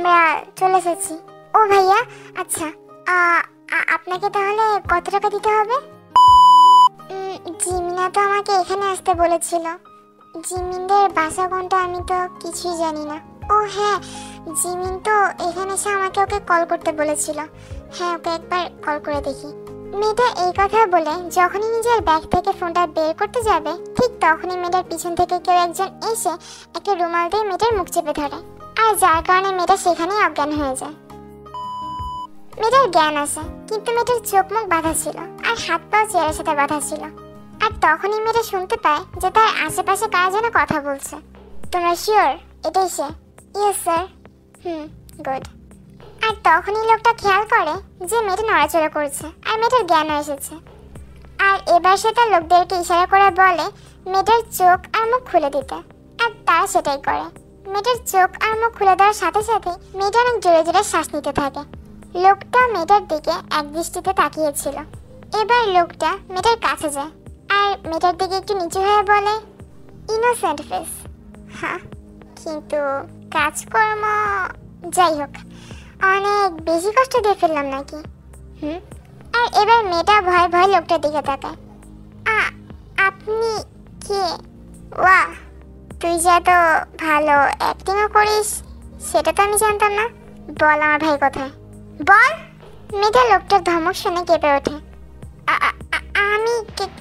আমরা চলে এসেছি। ও ভাইয়া, আচ্ছা আপনাকে তাহলে কত টাকা দিতে হবে? জিমিনা তো আমাকে এখানে আসতে বলেছিল। জিমিনদের বাসা কোনটা আমি তো কিছুই জানি না। ও হ্যাঁ, জিমিন তো এখানে এসে আমাকে ওকে কল করতে বলেছিল। হ্যাঁ, ওকে একবার কল করে দেখি। মেয়েটা এই কথা বলে যখনই নিজের ব্যাগ থেকে ফোনটা বের করতে যাবে, ঠিক তখনই মেয়েটার পিছন থেকে কেউ একজন এসে একটা রুমাল দিয়ে মেয়েটার মুখ চেপে ধরে, আর যার কারণে মেয়েটা সেখানেই অজ্ঞান হয়ে যায়। মেয়েটার জ্ঞান আসে, কিন্তু মেয়েটার চোখ মুখ বাঁধা ছিল আর হাত পাও চেয়ারের সাথে বাঁধা ছিল। আর তখনই মেয়েটা শুনতে পায় যে তার আশেপাশে কারা যেন কথা বলছে। তোমরা শিওর এটাই সে? Yes sir. গুড। আর তখনই লোকটা খেয়াল করে যে মেয়েটা নড়াচড়া করছে আর মেয়েটার জ্ঞান এসেছে। আর এবার সে তার লোকদেরকে ইশারা করে বলে মেয়েটার চোখ আর মুখ খুলে দিতে, আর তারা সেটাই করে। মেয়েটার চোখ আর মুখ খুলে দেওয়ার সাথে সাথে মেয়েটা অনেক জোরে জোরে শ্বাস নিতে থাকে। লোকটা মেয়েটার দিকে এক দৃষ্টিতে তাকিয়েছিল। এবার লোকটা মেয়েটার কাছে যায় আর মেয়েটার দিকে একটু নিচু হয়ে বলে, ইনোসেন্ট ফেস। হ্যাঁ, কিন্তু কাজকর্ম যাই হোক, অনেক বেশি কষ্ট দিয়ে ফেললাম নাকি? আর এবার মেয়েটা ভয় ভয় লোকটার দিকে তাকায়। আপনি কে? ওয়াহ, তুই যে এত ভালো অ্যাক্টিংও করিস সেটা তো আমি জানতাম না। বল আমার ভাই কোথায়, বল। মেয়েটা লোকটার ধমক শুনে কেঁপে ওঠে। আমি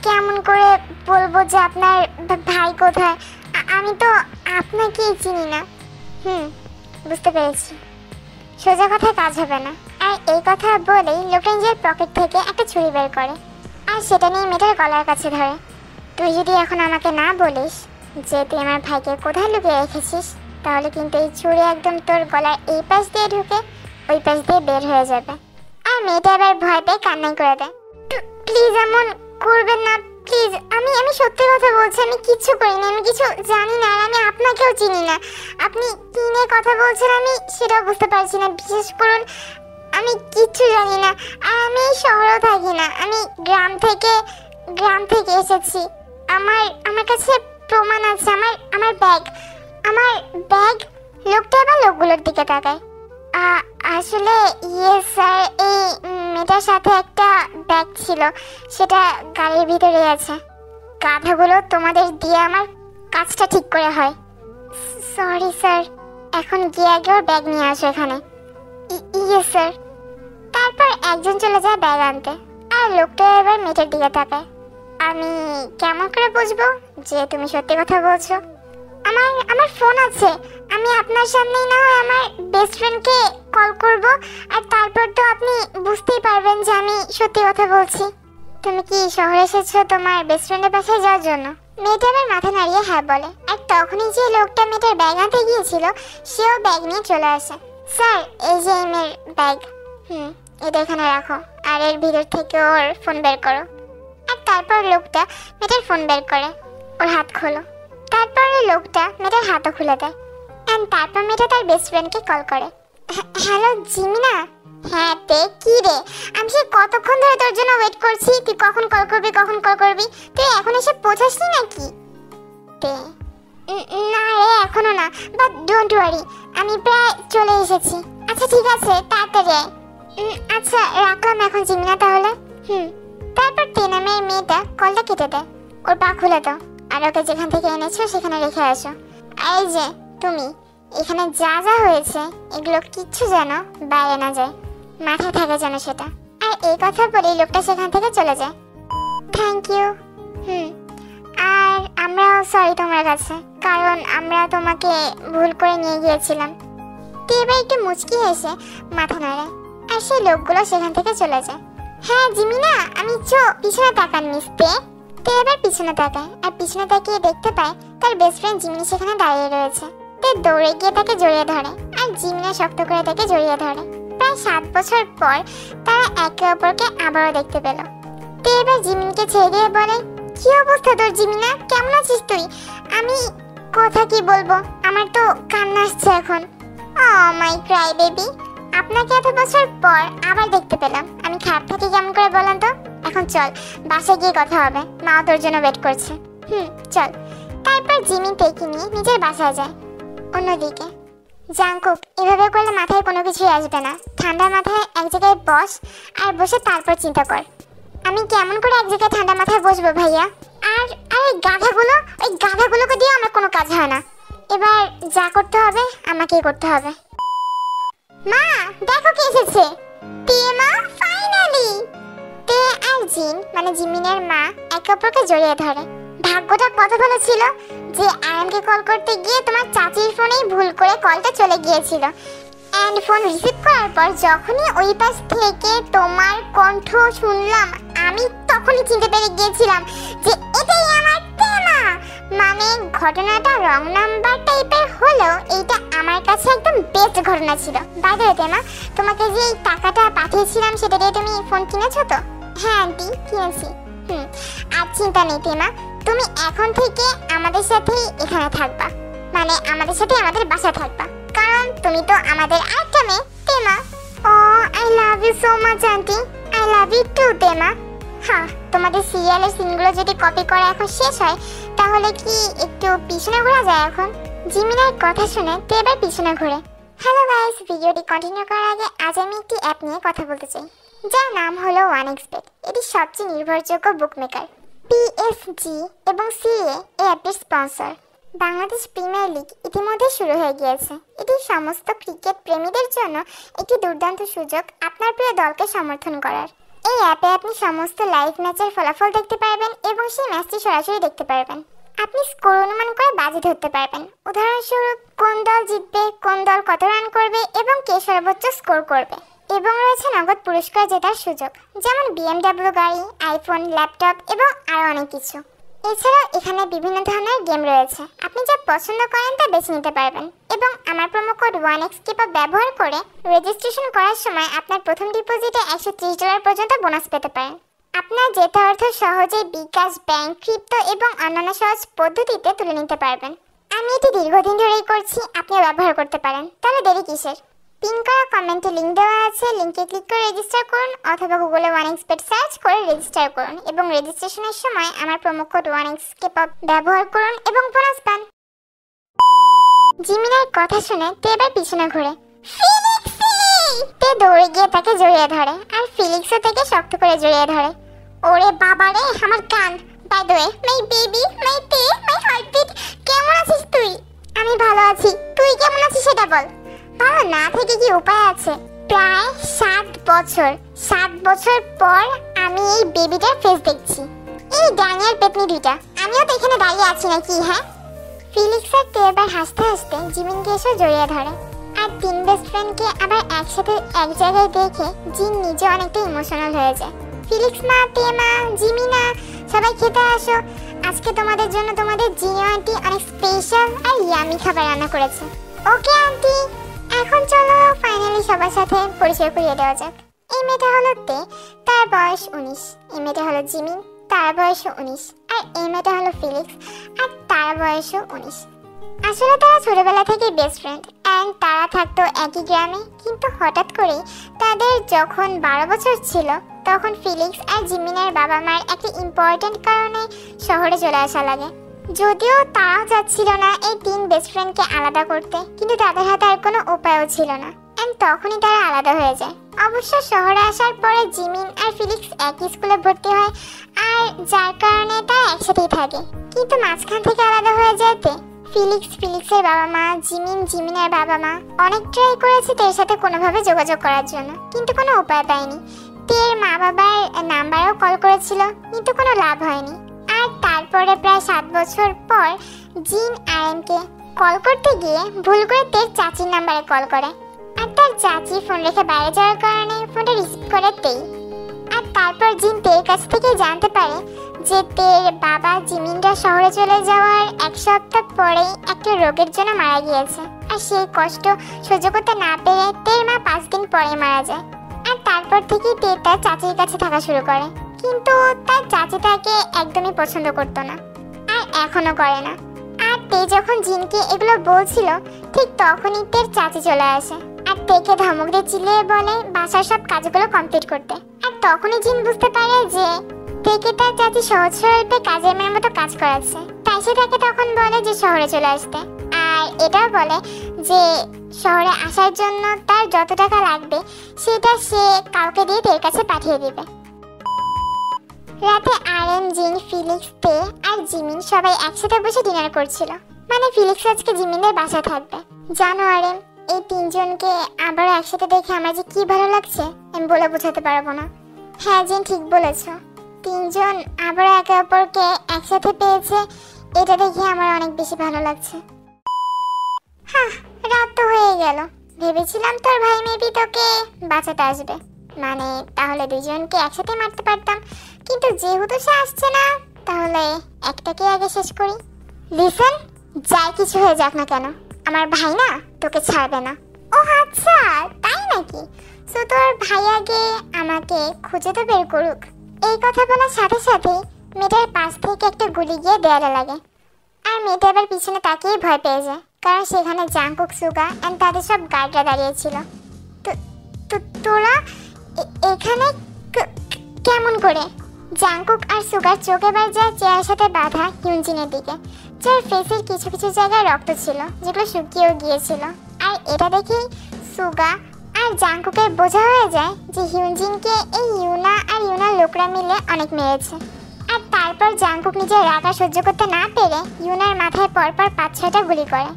কেমন করে বলবো যে আপনার ভাই কোথায়? আমি তো আপনাকেই চিনি না। বুঝতে পেরেছি, সোজা কথায় কাজ হবে না। আর এই কথা বলেই লোকটা নিজের পকেট থেকে একটা ছুরি বের করে আর সেটা নিয়ে মেয়েটার গলার কাছে ধরে। তুই যদি এখন আমাকে না বলিস যে তুই আমার ভাইকে কোথায় লুকিয়ে রেখেছিস, তাহলে কিন্তু এই ছুরি একদম তোর গলার এই পাশ দিয়ে ঢুকে ওই পাশ দিয়ে বের হয়ে যাবে। আর মেয়েটা এবার ভয় পেয়ে কান্নাই করে দেয়। প্লিজ এমন করবেন না, প্লিজ। আমি সত্যি কথা বলছি, আমি কিচ্ছু করিনি, আমি কিছু জানি না, আর আমি আপনাকেও চিনি না। আপনি কি নিয়ে কথা বলছেন আমি সেটাও বুঝতে পারছি না। বিশেষ করুন, আমি কিচ্ছু জানি না। আর আমি এই শহরেও থাকি না, আমি গ্রাম থেকে এসেছি। আমার কাছে প্রমাণ আছে। আমার ব্যাগ। লোকটা এবার লোকগুলোর দিকে তাকায়। আসলে ইয়ে স্যার, এই মেয়েটার সাথে একটা ব্যাগ ছিল, সেটা গাড়ির ভিতরে আছে। গাধাগুলো তোমাদের দিয়ে আমার কাজটা ঠিক করে হয়। সরি স্যার, এখন গিয়ে আগে ওর ব্যাগ নিয়ে আসো এখানে। ইয়ে স্যার। তারপর একজন চলে যায় ব্যাগ আনতে, আর লোকটা এবার মেয়েটার দিকে তাকায়। আমি কেমন করে বুঝবো যে তুমি সত্যি কথা বলছো? আমার ফোন আছে, আমি আপনার সামনেই না হয় আমার বেস্ট ফ্রেন্ডকে কল করব, আর তারপর তো আপনি বুঝতেই পারবেন যে আমি সত্যি কথা বলছি। তুমি কি শহরে এসেছো তোমার বেস্ট ফ্রেন্ডের বাসায় যাওয়ার জন্য? মেয়েটা আবার মাথা নাড়িয়ে হ্যাঁ বলে। আর তখনই যে লোকটা মেয়েটার ব্যাগ আনতে গিয়েছিল সেও ব্যাগ নিয়ে চলে আসে। স্যার, এই যে এই মেয়ের ব্যাগ। এটা এখানে রাখো, আর এর ভিতর থেকে ওর ফোন বের করো। আর তারপর লোকটা মেয়েটার ফোন বের করে ওর হাত খোলো। তারপরে লোকটা মেয়েটার হাতও খুলে দেয়। অ্যান্ড তারপর মেয়েটা তার বেস্ট ফ্রেন্ডকে কল করে। হ্যালো জিমিনা। হ্যাঁ তে কি রে, আমি সে কতক্ষণ ধরে তোর জন্য ওয়েট করছি, তুই কখন কল করবি। তুই এখন এসে পৌঁছাসনি নাকি? তে না রে, এখনো না, বাট ডোন্ট ওয়ারি, আমি প্রায় চলে এসেছি। আচ্ছা ঠিক আছে, তাড়াতাড়ি আয়। আচ্ছা রাখলাম এখন জিমিনা তাহলে। তারপর তে নামের মেয়েটা কলটা কেটে দেয়। ওর পা খুলে দাও, আর ওকে যেখান থেকে এনেছো সেখানে রেখে আসো। এই যে তুমি, এখানে যা যা হয়েছে এগুলো কিচ্ছু যেন বাইরে না যায়, মাথায় থাকে যেন সেটা। আর এই কথা বলেই লোকটা সেখান থেকে চলে যায়। Thank you. আর আমরাও সরি তোমার কাছে, কারণ আমরা তোমাকে ভুল করে নিয়ে গিয়েছিলাম। তো এবার একটু মুচকি হেসে মাথা নাড়ায়, আর সেই লোকগুলো সেখান থেকে চলে যায়। হ্যাঁ জিমিনা, আমি পিছনে তাকান মিসতে। তো এবার পিছনে তাকায়, আর পিছনে তাকিয়ে দেখতে পায় তার বেস্ট ফ্রেন্ড জিমিনি সেখানে দাঁড়িয়ে রয়েছে। তে দৌড়ে গিয়ে তাকে জড়িয়ে ধরে, আর জিমিনা শক্ত করে তাকে জড়িয়ে ধরে। প্রায় 7 বছর পর তারা একে অপরকে আবারও দেখতে পেল। তে এবার জিমিনকে ছেড়ে দিয়ে বলে, কি অবস্থা তোর জিমিনা, কেমন আছিস তুই? আমি কথা কি বলবো, আমার তো কান্না আসছে এখন। ও মাই ক্রাই বেবি, আপনাকে এত বছর পর আবার দেখতে পেলাম, আমি খারাপ থাকি কেমন করে বলেন তো? এখন চল, বাসায় গিয়ে কথা হবে, মা তোর জন্য ওয়েট করছে। চল। তারপর জিমি তেকে নিয়ে নিজের বাসায় যায়। অন্যদিকে জাঙ্কুক, এভাবে করলে মাথায় কোনো কিছুই আসবে না। ঠান্ডা মাথায় এক জায়গায় বস, আর বসে তারপর চিন্তা কর। আমি কেমন করে এক জায়গায় ঠান্ডা মাথায় বসবো ভাইয়া? আর আর ওই গাধাগুলোকে দিয়ে আমার কোনো কাজ হয় না। এবার যা করতে হবে আমাকেই করতে হবে। মা, দেখো কে এসেছে। তে মা, ফাইনালি। তে আর জিন মানে জিমিনের মা একে অপরকে জড়িয়ে ধরে। ভাগ্যটা কত ভালো ছিল যে আয়ানকে কল করতে গিয়ে তোমার চাচির ফোনেই ভুল করে কলটা চলে গিয়েছিল। এন্ড ফোন রিসিভ করার পর যখনই ওই পাশ থেকে তোমার কণ্ঠ শুনলাম, আমি তখনই চিনতে পেরে গিয়েছিলাম যে এটাই আমার তেমা। মানে ঘটনাটা রং নাম্বার টাইপের হলেও এইটা আমার কাছে একদম বেস্ট ঘটনা ছিল। বাই দ্য ওয়ে তেমা, তোমাকে যে এই টাকাটা পাঠিয়েছিলাম সেটা দিয়ে তুমি ফোন কিনেছো তো? হ্যাঁ আন্টি, কিনেছি। আর চিন্তা নেই তেমা, তুমি এখন থেকে আমাদের সাথেই এখানে থাকবা। মানে আমাদের সাথে আমাদের বাসা থাকবা, কারণ তুমি তো আমাদের আরেকটা মেয়ে তেমা। ও I love you so much aunty. I love you too তেমা। হ্যাঁ, তোমাদের সিরিয়ালের সিনগুলো যদি কপি করা এখন শেষ হয় তাহলে কি একটু পিছনে ঘোরা যায় এখন? জিমিনের কথা শুনে তে এবার পিছনে ঘুরে। হ্যালো গাইস, ভিডিওটি কন্টিনিউ করার আগে আজ আমি একটি অ্যাপ নিয়ে কথা বলতে চাই, যার নাম হলো 1xBet। এটি সবচেয়ে নির্ভরযোগ্য বুকমেকার। পিএসজি এবং সিএ এই অ্যাপের স্পন্সর। বাংলাদেশ প্রিমিয়ার লিগ ইতিমধ্যে শুরু হয়ে গিয়েছে। এটি সমস্ত ক্রিকেট প্রেমীদের জন্য একটি দুর্দান্ত সুযোগ আপনার প্রিয় দলকে সমর্থন করার। এই অ্যাপে আপনি সমস্ত লাইভ ম্যাচের ফলাফল দেখতে পারবেন এবং সেই ম্যাচটি সরাসরি দেখতে পারবেন। আপনি স্কোর অনুমান করে বাজি ধরতে পারবেন। উদাহরণস্বরূপ কোন দল জিতবে, কোন দল কত রান করবে এবং কে সর্বোচ্চ স্কোর করবে। এবং রয়েছে নগদ পুরস্কার জেতার সুযোগ, যেমন BMW গাড়ি, আইফোন, ল্যাপটপ এবং আরও অনেক কিছু। এছাড়াও এখানে বিভিন্ন ধরনের গেম রয়েছে। আপনি যা পছন্দ করেন তা বেছে নিতে পারবেন এবং আমার প্রোমো কোড 1xKPOP ব্যবহার করে রেজিস্ট্রেশন করার সময় আপনার প্রথম ডিপোজিটে $130 পর্যন্ত বোনাস পেতে পারেন। আপনার যেতে অর্থ সহজেই বিকাশ, ব্যাংক, ক্রিপ্টো এবং অন্যান্য সহজ পদ্ধতিতে তুলে নিতে পারবেন। আমি এটি দীর্ঘদিন ধরেই করছি, আপনিও ব্যবহার করতে পারেন। তাহলে দেরি কিসের? পিন করা কমেন্টে লিঙ্ক দেওয়া আছে, লিঙ্কে ক্লিক করে রেজিস্টার করুন অথবা গুগলে 1xBet সার্চ করে রেজিস্টার করুন এবং রেজিস্ট্রেশনের সময় আমার প্রোমো কোড 1xKPOP ব্যবহার করুন এবং বোনাস পান। জিমিনের কথা শুনে তে এবার পিছনে ঘুরে। ফিলিক্সি! তে দৌড়ে গিয়ে তাকে জড়িয়ে ধরে আর ফিলিক্সও তাকে শক্ত করে জড়িয়ে ধরে। ওরে বাবা রে, আমার কান। By the way, my baby, my তে, মাই হার্টবিট, কেমন আছিস তুই? আমি ভালো আছি, তুই কেমন আছিস সেটা বল। ভালো না থেকে কি উপায় আছে? প্রায় 7 বছর পর আমি এই বেবিটার ফেস দেখছি। এই ডাইনিয়ার পেতনি দুইটা, আমিও তো এখানে দাঁড়িয়ে আছি নাকি? হ্যাঁ। ফিলিক্স আর তে এবার হাসতে হাসতে জিমিনকে এসে জড়িয়ে ধরে। আর 3 বেস্ট ফ্রেন্ডকে আবার একসাথে এক জায়গায় দেখে জিন নিজে অনেকটা ইমোশনাল হয়ে যায়। ফিলিক্স মা, তে মা, জিমিনা, সবাই খেতে আসো। আজকে তোমাদের জন্য তোমাদের জিনি আন্টি অনেক স্পেশাল আর ইয়ামি খাবার রান্না করেছে। ওকে আন্টি, এখন চলো ফাইনালি সবার সাথে পরিচয় করিয়ে দেওয়া যাক। এই মেয়েটা হলো তে, তার বয়স 19। এই মেয়েটা হলো জিমিন, তার বয়সও 19। আর এই মেয়েটা হলো ফিলিক্স, আর তার বয়সও 19। আসলে তারা ছোটবেলা থেকেই বেস্ট ফ্রেন্ড অ্যান্ড তারা থাকতো একই গ্রামে। কিন্তু হঠাৎ করেই তাদের যখন 12 বছর ছিল তখন ফিলিক্স আর জিমিনের বাবা মার একটা ইম্পর্টেন্ট কারণে শহরে চলে আসা লাগে। যদিও তারাও চাচ্ছিল না এই 3 বেস্ট ফ্রেন্ডকে আলাদা করতে, কিন্তু তাদের হাতে আর কোনো উপায়ও ছিল না এন্ড তখনই তারা আলাদা হয়ে যায়। অবশ্য শহরে আসার পরে জিমিন আর ফিলিক্স একই স্কুলে ভর্তি হয় আর যার কারণে তারা একসাথেই থাকে। কিন্তু মাঝখান থেকে আলাদা হয়ে যেতে ফিলিক্সের বাবা মা, জিমিনের বাবা মা অনেক ট্রাই করেছে তের সাথে কোনোভাবে যোগাযোগ করার জন্য, কিন্তু কোনো উপায় পায়নি। তের মা বাবার নাম্বারেও কল করেছিল কিন্তু কোনো লাভ হয়নি। আর তারপরে প্রায় 7 বছর পর জিন আয়ানকে কল করতে গিয়ে ভুল করে তের চাচির নাম্বারে কল করে। আর তার চাচি ফোন রেখে বাইরে যাওয়ার কারণে ফোনটা রিসিভ করে তেই। আর তারপর জিন তের কাছ থেকে জানতে পারে যে তের বাবা জিমিনরা শহরে চলে যাওয়ার 1 সপ্তাহ পরেই একটা রোগের জন্য মারা গিয়েছে। আর সেই কষ্ট সহ্য করতে না পেরে তের মা 5 দিন পরে মারা যায়। আর তারপর থেকেই তে তার চাচির কাছে থাকা শুরু করে, কিন্তু তার চাচি তাকে একদমই পছন্দ করতো না আর এখনো করে না। আর তে যখন জিনকে এগুলো বলছিল ঠিক তখনই তের চাচি চলে আসে আর তেকে ধমক দিয়ে চিল্লিয়ে বলে বাসার সব কাজগুলো কমপ্লিট করতে। আর তখনই জিন বুঝতে পারে যে তেকে তার চাচি সহজ সরলভাবে কাজের মেয়ের মতো কাজ করাচ্ছে, তাই সে তাকে তখন বলে যে শহরে চলে আসতে। আর এটাও বলে যে শহরে আসার জন্য তার যত টাকা লাগবে সেটা সে কাউকে দিয়ে তের কাছে পাঠিয়ে দিবে। রাতে আরএম, জিন, ফিলিক্স, তে আর জিমিন সবাই একসাথে বসে ডিনার করছিল। মানে ফিলিক্স আজকে জিমিনের বাসায় থাকবে। জানো আরএম, এই তিনজনকে আবারও একসাথে দেখে আমার যে কি ভালো লাগছে আমি বলে বোঝাতে পারবো না। হ্যাঁ জিন, ঠিক বলেছ, তিনজন আবারও একে অপরকে একসাথে পেয়েছে, এটা দেখে আমার অনেক বেশি ভালো লাগছে। হ্যাঁ, রাত তো হয়ে গেল। ভেবেছিলাম তোর ভাই মেবি তোকে বাঁচাতে আসবে, মানে তাহলে দুইজনকে একসাথে মারতে পারতাম, কিন্তু যেহেতু সে আসছে না তাহলে একটাকে আগে শেষ করি। লিসেন, যাই কিছু হয়ে যাক না কেন আমার ভাই না তোকে ছাড়বে না। ও আচ্ছা, তাই নাকি? সো তোর ভাই আগে আমাকে খুঁজে তো বের করুক। এই কথা বলার সাথে সাথে মেয়েটার পাশ থেকে একটা গুলি গিয়ে দেয়ালে লাগে, আর মেয়েটা আবার পিছনে তাকিয়ে ভয় পেয়ে যায়, কারণ সেখানে জাংকুক, সুগা এন্ড তাদের সব গার্ডরা দাঁড়িয়েছিল। তোরা এখানে কেমন করে? জাংকুক আর সুগার চোখ এবার যায় চেয়ারের সাথে বাঁধা হিউনজিনের দিকে, যার ফেসের কিছু কিছু জায়গায় রক্ত ছিল যেগুলো শুকিয়েও গিয়েছিল। আর এটা দেখেই সুগা আর জাংকুকের বোঝা হয়ে যায় যে হিউনজিনকে এই ইউনা আর ইউনার লোকরা মিলে অনেক মেরেছে। আর তারপর জাংকুক নিজের রাগা সহ্য করতে না পেরে ইউনার মাথায় পরপর 5-6টা গুলি করে।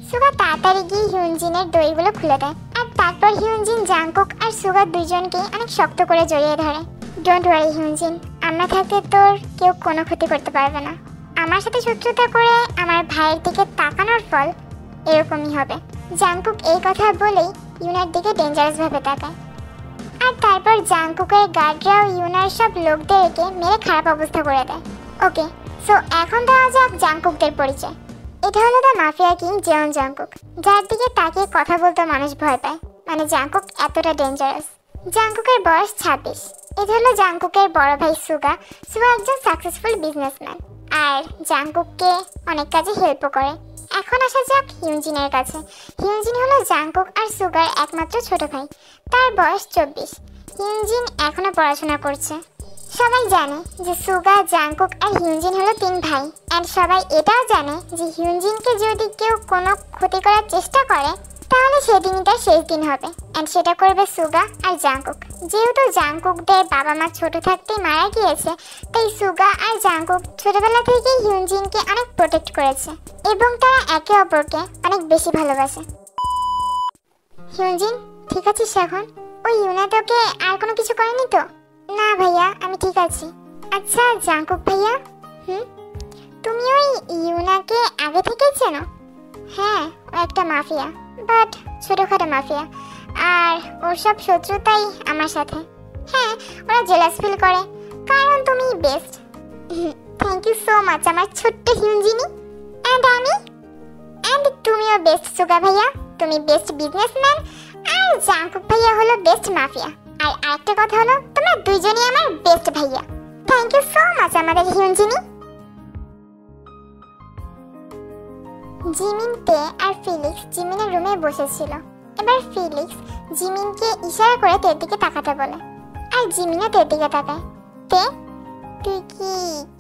সুগা তাড়াতাড়ি গিয়ে হিউনজিনের দড়িগুলো খুলে দেয়, আর তারপর হিউনজিন জাংকুক আর সুগা দুইজনকে অনেক শক্ত করে জড়িয়ে ধরে। ডোন্ট ওয়ারি হিউনজিন, আমরা থাকতে তোর কেউ কোনো ক্ষতি করতে পারবে না। আমার সাথে শত্রুতা করে আমার ভাইয়ের দিকে তাকানোর ফল এরকমই হবে। জাংকুক এই কথা বলেই ইউনার দিকে ডেঞ্জারাস ভাবে তাকায়, আর তারপর জাংকুকের গার্ডরাও ইউনার সব লোকদেরকে মেরে খারাপ অবস্থা করে দেয়। ওকে, সো এখন দেওয়া যাক জাংকুকদের পরিচয়। এটা হলো the mafia king Jeon Jungkook, যার দিকে তাকিয়ে কথা বলতে মানুষ ভয় পায়, মানে জাংকুক এতটা ডেঞ্জারাস। জাংকুকের বয়স 26। এটা হলো জাংকুকের বড় ভাই সুগা। সুগা একজন সাকসেসফুল বিজনেসম্যান, আর জাংকুককে অনেক কাজে হেল্পও করে। এখন আসা যাক হিউনজিনের কাছে। হিউনজিন হলো জাংকুক আর সুগার একমাত্র ছোট ভাই, তার বয়স 24। হিউনজিন এখনো পড়াশোনা করছে। সবাই জানে যে সুগা, জাংকুক আর হিউনজিন হলো 3 ভাই, এন্ড সবাই এটাও জানে যে হিউনজিনকে যদি কেউ কোনো ক্ষতি করার চেষ্টা করে তাহলে সেদিনই তার শেষ দিন হবে, এন্ড সেটা করবে সুগা আর জাংকুক। যেহেতু জাংকুকদের বাবা মা ছোট থাকতেই মারা গিয়েছে, তাই সুগা আর জাংকুক ছোটবেলা থেকেই হিউনজিনকে অনেক প্রোটেক্ট করেছে, এবং তারা একে অপরকে অনেক বেশি ভালোবাসে। হিউনজিন, ঠিক আছিস এখন? ওই ইউনা তোকে আর কোনো কিছু করেনি তো? না ভাইয়া, আমি ঠিক আছি। আচ্ছা জাংকুক ভাইয়া, তুমি ওই ইউনাকে আগে থেকেই চেনো? হ্যাঁ, ও একটা মাফিয়া, বাট ছোটখাটো মাফিয়া, আর ওর সব শত্রুতাই আমার সাথে। হ্যাঁ, ওরা জেলাস ফিল করে, কারণ তুমি best. Thank you so much আমার ছোট্ট হিউনজিনি। এন্ড তুমিও বেস্ট সুগা ভাইয়া, তুমি বেস্ট বিজনেসম্যান, আর জাংকুক ভাইয়া হলো বেস্ট মাফিয়া। আর আরেকটা কথা হলো, তোমরা দুইজনই আমার বেস্ট ভাইয়া। থ্যাংক ইউ সো মাচ আমাদের হিউনজিনি। জিমিন, তে আর ফিলিক্স জিমিনের রুমে বসেছিল। এবার ফিলিক্স জিমিনকে ইশারা করে তের দিকে তাকাতে বলে, আর জিমিনও তের দিকে তাকায়। তে, তুই কি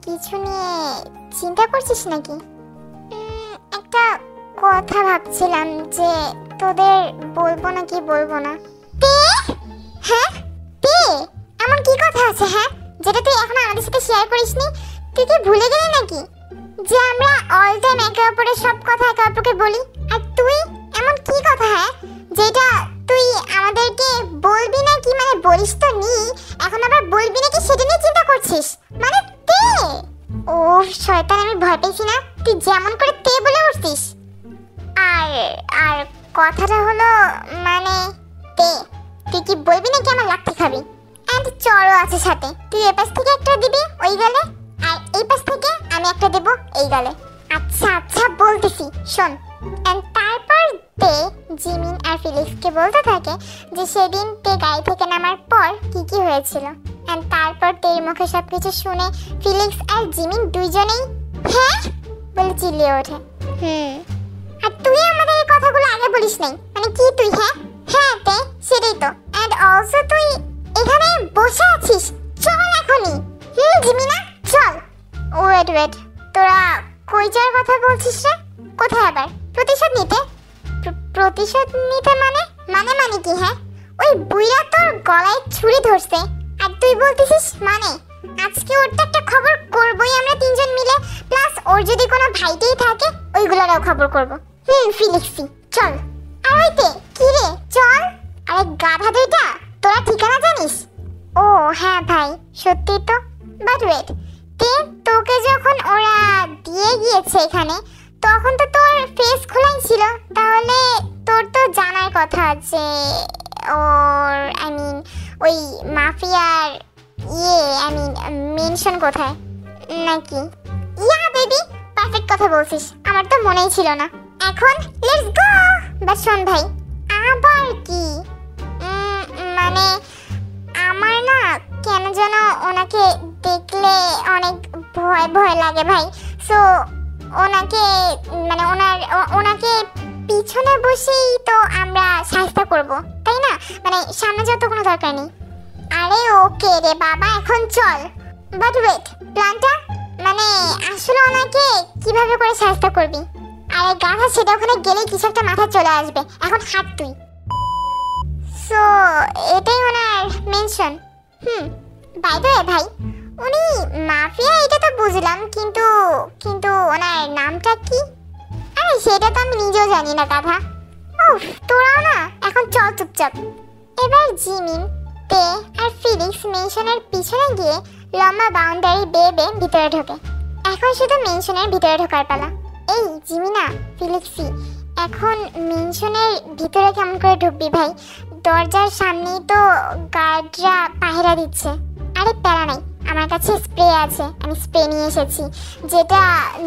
কিছু নিয়ে চিন্তা করছিস নাকি? একটা কথা ভাবছিলাম যে তোদের বলবো নাকি বলবো না। তে, হ্যাঁ তে, এমন কি কথা আছে হ্যাঁ যেটা তুই এখন আমাদের সাথে শেয়ার করিসনি? তুই কি ভুলে গেলি নাকি যে আমরা অল টাইম একে অপরের সব কথা একে অপরকে বলি? আর তুই এমন কি কথা হ্যাঁ যেটা তুই আমাদেরকে বলবি না কি, মানে বলিস তো নি, এখন আবার বলবি নাকি সেটা নিয়ে চিন্তা করছিস? মানে তে, ও শয়তান, আমি ভয় পেয়েছি না তুই যেমন করে তে বলে উঠছিস। আর আর কথাটা হলো মানে তে, তুই কি বলবি নাকি আমার লাথি খাবি? এন্ড চড়ও আছে সাথে, তুই এই পাশ থেকে একটা দিবি ওই গালে, আর এই পাশ থেকে আমি একটা দেব এই গালে। আচ্ছা আচ্ছা বলতেছি শোন। এন্ড তারপর তে জিমিন আর ফিলিক্সকে বলতে থাকে যে সেদিন তে গাড়ি থেকে নামার পর কি কি হয়েছিল। এন্ড তারপর তের মুখে সবকিছু শুনে ফিলিক্স আর জিমিন দুইজনেই হ্যাঁ বলে চিল্লিয়ে ওঠে। আর তুই আমাদের এই কথাগুলো আগে বলিস নাই, মানে কি তুই? হ্যাঁ হ্যাঁ তে, সেটাই তো। এন্ড অলসো তুই এখানে বসে আছিস, চল এখনই। জিমিনা চল। ওয়েট, তোরা কই যাওয়ার কথা বলছিস রে? কোথায় আবার? প্রতিশোধ নিতে? প্রতিশোধ নিতে মানে মানে মানে কি? হ্যাঁ, ওই বুইরা তোর গলায় ছুরি ধরছে আর তুই বলতিছিস মানে? আজকে ওর তো একটা খবর করবই আমরা তিনজন মিলে, প্লাস ওর যদি কোনো ভাইটাই থাকে ওইগুলোরও খবর করব। ফিলিক্সি চল। আর ওইতে কি রে, চল। আরে গাধা দুইটা, তোরা ঠিকানা জানিস? ও হ্যাঁ ভাই, সত্যি তো। বাট ওয়েট, তোকে যখন ওরা দিয়ে গিয়েছে এখানে, তখন তো তোর ফেস খোলাই ছিল, তাহলে তোর তো জানার কথা যে ওর ওই মাফিয়ার মেনশন কোথায় নাকি? ইয়া বেবি, পারফেক্ট কথা বলছিস, আমার তো মনেই ছিল না। এখন লেটস গো। বাট শোন ভাই, আবার কি মানে আমার না কেন যেন ওনাকে দেখলে অনেক ভয় ভয় লাগে ভাই। সো ওনাকে মানে ওনাকে পিছনে বসেই তো আমরা সাহায্য করব, তাই না? মানে সামনে যাওয়ার তো কোনো দরকার নেই। আরে ওকে রে বাবা, এখন চল। বাট ওয়েট, প্ল্যানটা মানে আসলে ওনাকে কিভাবে করে সাহায্য করবি? আরে গাধা, সেটা ওখানে গেলে কিছু একটা মাথা চলে আসবে। এখন হাঁট তুই। সো এটাই ওনার মেনশন। বাই দ্য ওয়ে ভাই, উনি মাফিয়া এটা তো বুঝলাম, কিন্তু কিন্তু ওনার নামটা কি? আরে সেটা তো আমি নিজেও জানি না গাধা। উফ, তোরাও না, এখন চল চুপচাপ। এবার জিমিন, তে আর ফিলিক্স মেনশনের পিছনে গিয়ে লম্বা বাউন্ডারি বেয়ে ভিতরে ঢোকে। এখন শুধু মেনশনের ভিতরে ঢোকার পালা। এই জিমিনা, ফিলিক্সি, এখন মেনশনের ভিতরে কেমন করে ঢুকবি ভাই? দরজার সামনেই তো গার্ডরা পাহারা দিচ্ছে। আরে প্যারা নাই, আমার কাছে স্প্রে আছে, আমি স্প্রে নিয়ে এসেছি, যেটা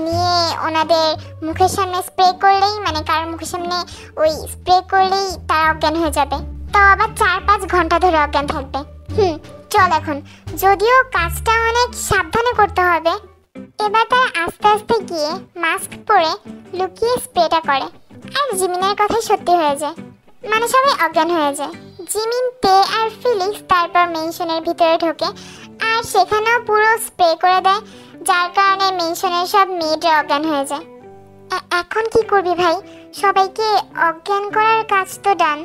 নিয়ে ওনাদের মুখের সামনে স্প্রে করলেই, মানে কারোর মুখের সামনে ওই স্প্রে করলেই তারা অজ্ঞান হয়ে যাবে, তাও আবার 4-5 ঘন্টা ধরে অজ্ঞান থাকবে। চল এখন, যদিও কাজটা অনেক সাবধানে করতে হবে। এবার তারা আস্তে আস্তে গিয়ে মাস্ক পরে লুকিয়ে স্প্রেটা করে, আর জিমিনের কথাই সত্যি হয়ে যায়, মানে সবাই অজ্ঞান হয়ে যায়। জিমিন, তে আর ফিলিক্স তারপর মেনশনের ভিতরে ঢোকে, আর সেখানেও পুরো স্প্রে করে দেয়, যার কারণে মেনশনের সব মেয়েরা অজ্ঞান হয়ে যায়। এখন কি করবি ভাই? সবাইকে অজ্ঞান করার কাজ তো ডান।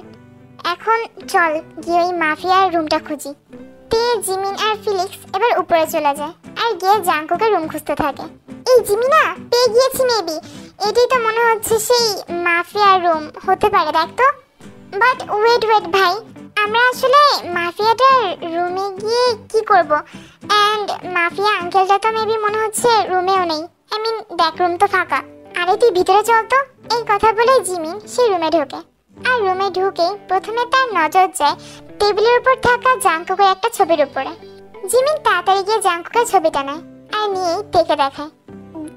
এখন চল গিয়ে ওই মাফিয়ার রুমটা খুঁজি। তে, জিমিন আর ফিলিক্স এবার উপরে চলে যায় আর গিয়ে জাঙ্কুকের রুম খুঁজতে থাকে। এই জিমিনা, পেয়ে গিয়েছি মেবি, এটাই তো মনে হচ্ছে সেই মাফিয়ার রুম হতে পারে, দেখ তো। বাট ওয়েট ভাই, আমরা আসলে মাফিয়াটার রুমে গিয়ে কি করব? অ্যান্ড মাফিয়া আঙ্কেলটা তো মেবি মনে হচ্ছে রুমেও নেই। দেখ, রুম তো ফাঁকা। আরে তুই ভিতরে চল তো। এই কথা বলে জিমিন সেই রুমে ঢোকে, আর রুমে ঢুকে প্রথমে তার নজর যায় টেবিলের উপর থাকা জাঙ্কুকের একটা ছবির উপরে। জিমিন তাড়াতাড়ি গিয়ে জাঙ্কুকের ছবিটা নেয় আর নিয়েই তেকে দেখায়।